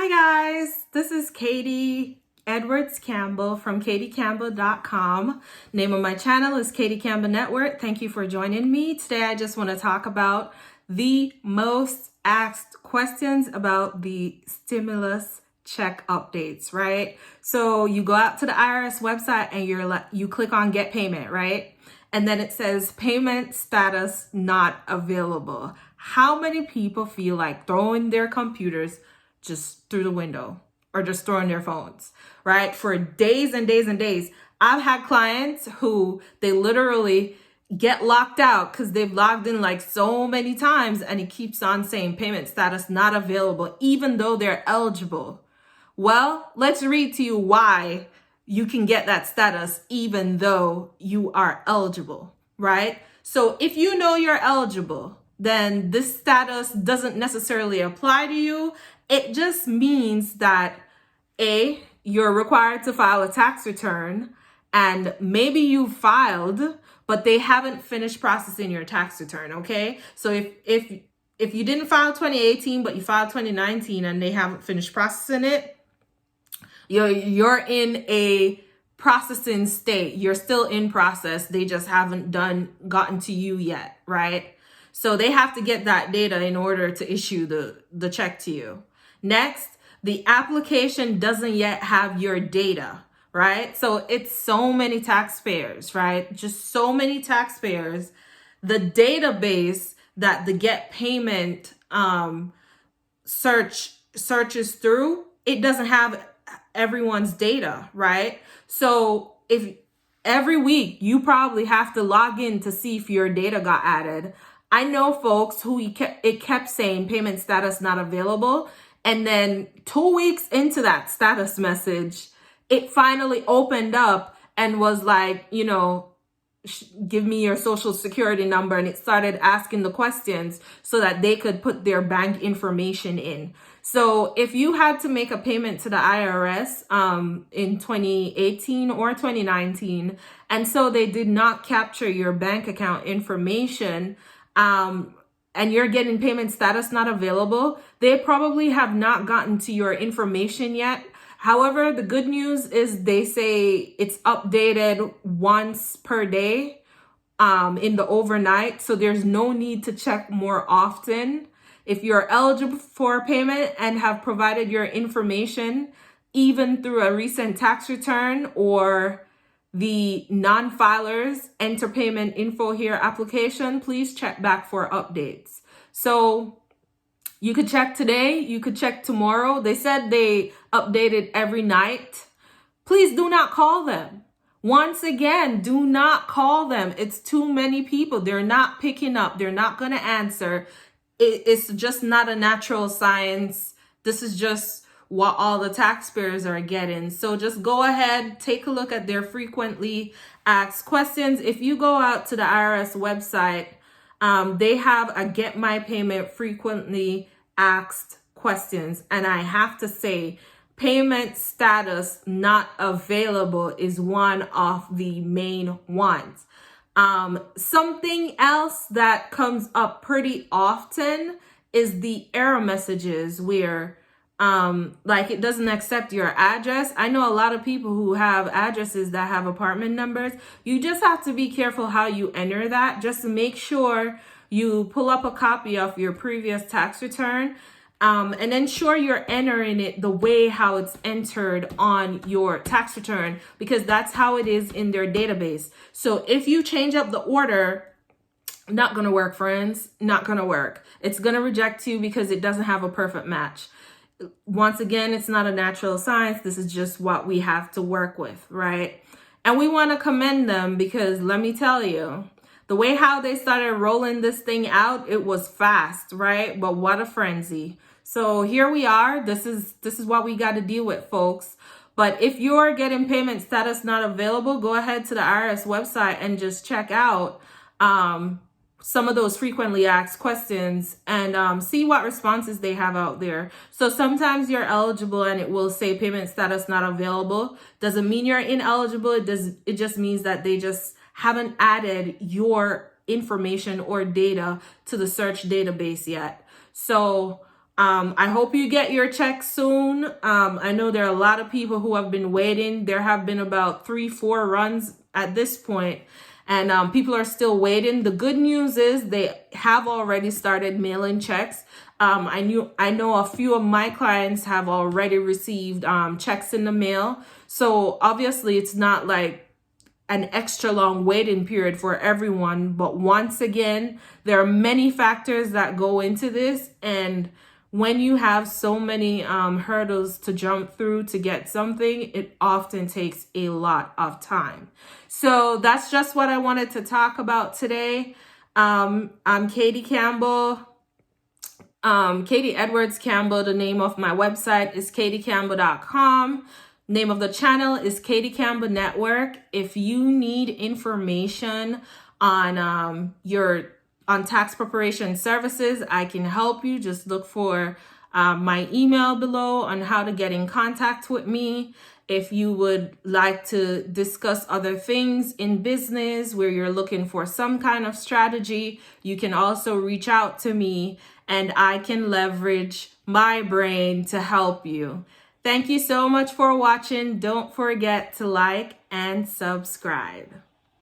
Hi guys, this is Katie Edwards Campbell from katiecampbell.com. Name of my channel is Katie Campbell Network. Thank you for joining me. Today I just want to talk about the most asked questions about the stimulus check updates, right? So you go out to the IRS website and you click on get payment, right? And then it says payment status not available. How many people feel like throwing their computers just through the window or just throwing their phones, right? For days and days and days. I've had clients who they literally get locked out because they've logged in like so many times and it keeps on saying payment status not available, even though they're eligible. Well, let's read to you why you can get that status even though you are eligible, right? So if you know you're eligible, then this status doesn't necessarily apply to you. It just means that A, you're required to file a tax return, and maybe you filed, but they haven't finished processing your tax return, okay? So if you didn't file 2018, but you filed 2019 and they haven't finished processing it, you're in a processing state. You're still in process. They just haven't gotten to you yet, right? So they have to get that data in order to issue the check to you. Next, the application doesn't yet have your data, right? So it's so many taxpayers, right? Just so many taxpayers. The database that the get payment searches through, it doesn't have everyone's data, right? So if every week you probably have to log in to see if your data got added. I know folks who it kept saying payment status not available. And then 2 weeks into that status message, it finally opened up and was like, give me your social security number. And it started asking the questions so that they could put their bank information in. So if you had to make a payment to the IRS in 2018 or 2019, and so they did not capture your bank account information, and you're getting payment status not available, they probably have not gotten to your information yet. However, the good news is they say it's updated once per day in the overnight. So there's no need to check more often. If you're eligible for a payment and have provided your information, even through a recent tax return or the non-filers enter payment info here application, please check back for updates. So you could check today, you could check tomorrow. They said they updated every night. Please do not call them. Once again, do not call them. It's too many people. They're not picking up. They're not going to answer. It's just not a natural science. This is just what all the taxpayers are getting. So just go ahead, take a look at their frequently asked questions. If you go out to the IRS website, they have a get my payment frequently asked questions. And I have to say, payment status not available is one of the main ones. Something else that comes up pretty often is the error messages where like it doesn't accept your address. I know a lot of people who have addresses that have apartment numbers. You just have to be careful how you enter that. Just to make sure you pull up a copy of your previous tax return and ensure you're entering it the way how it's entered on your tax return, because that's how it is in their database. So if you change up the order, not going to work, friends, not going to work. It's going to reject you because it doesn't have a perfect match. Once again, it's not a natural science. This is just what we have to work with, right? And we want to commend them because let me tell you, the way how they started rolling this thing out, it was fast, right? But what a frenzy. So here we are. This is what we got to deal with, folks. But if you're getting payment status not available, go ahead to the IRS website and just check out some of those frequently asked questions and see what responses they have out there. So sometimes you're eligible and it will say payment status not available. Doesn't mean you're ineligible. It just means that they just haven't added your information or data to the search database yet. So I hope you get your check soon. I know there are a lot of people who have been waiting. There have been about 3-4 runs at this point, and people are still waiting. The good news is they have already started mailing checks. I know a few of my clients have already received checks in the mail. So obviously it's not like an extra long waiting period for everyone. But once again, there are many factors that go into this, and when you have so many hurdles to jump through to get something, it often takes a lot of time. So that's just what I wanted to talk about today. I'm Katie Campbell. Katie Edwards Campbell. The name of my website is katiecampbell.com. Name of the channel is Katie Campbell Network. If you need information on on tax preparation services, I can help you. Just look for my email below on how to get in contact with me. If you would like to discuss other things in business where you're looking for some kind of strategy, you can also reach out to me and I can leverage my brain to help you. Thank you so much for watching. Don't forget to like and subscribe.